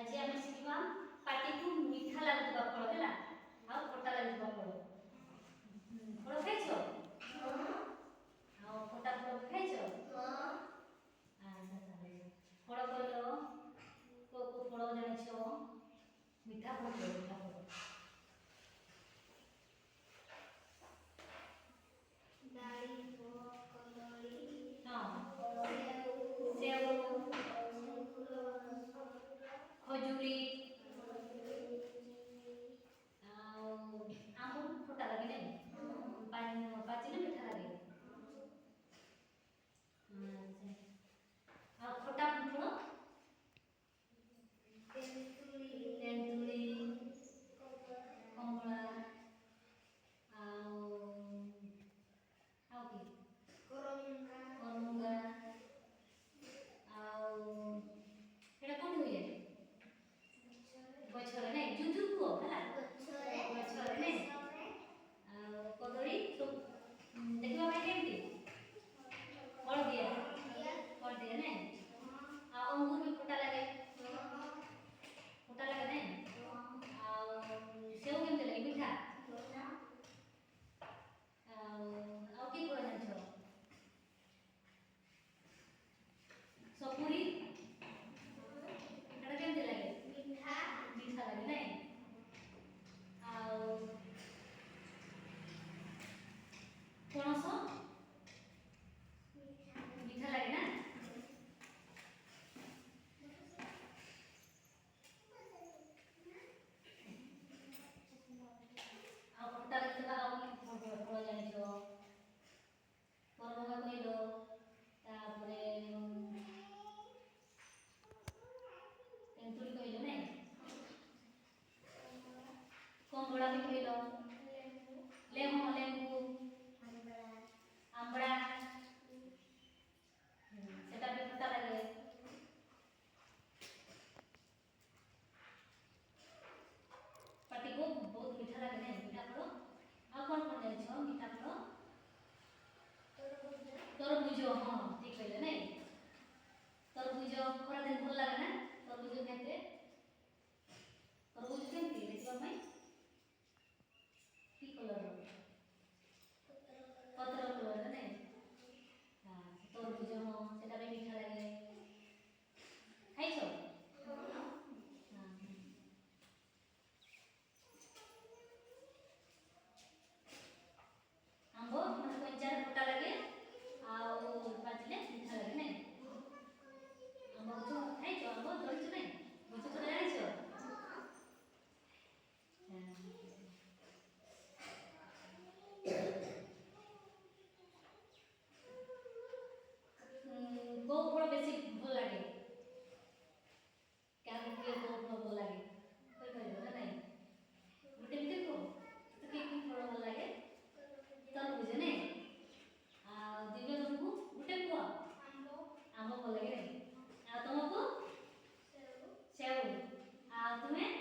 आज आम शिखा पाटी को मीठा लगुवा फल है आ खटा लगुवा फल फल खाइछ आ खटा फल खाइछ फल कहल को फल जानिछ मीठा फल डाळिंब कदळी हाँ सेव खजुरी आम खटा लगे नहीं पाचिले मीठा लगे खटा फल तेंतुली कमला करमुंगा एटा कोन हुए गछरे नै जुजु को हला गछरे नै कदली तो देखिबा भाई केमती हळदिया नै अंगूर भी खटा लगे नै सेव केमती लगे मीठा आ की फल जानिछ सपुरी एटा केमती लगे मीठा लगे नै पणस मीठा लगे ना आ खटा लगे फल जानिछ करमुंगा कहलो तापरे तेंतुली कहलो नै कमला भी कहलो लेंबू आंबड़ा सेटा भी खटा लगे पाटी को बहुत मीठा लगे नै मीठा फल आ कोन कोन जानिछ मीठा फल तरबूज हाँ ठीक कहले नै तरबूज खरा दिन भल लगे ना तरबूज खाइते तरबूज केमती देखिबा भाई की कलर पत्र कलर नै हां तरबूज हाँ सेटा भी मीठा लगे खाइछो हां आंबो मन कंचार खटा लगे आउ पाचिले मीठा लगे नै आंबो जो खाइछो आंबो धरिछ नै बुझ तो जानिछो गो फल बेसी भल लगे क्या के गो फल भल लगे कोई कहलो ना नहीं गुटे को तो के फल भल लगे तरबूज नै आ दिव्य तुमको गुटे को आंबो भल लगे नै आ तुमको सेव आ तुम्हें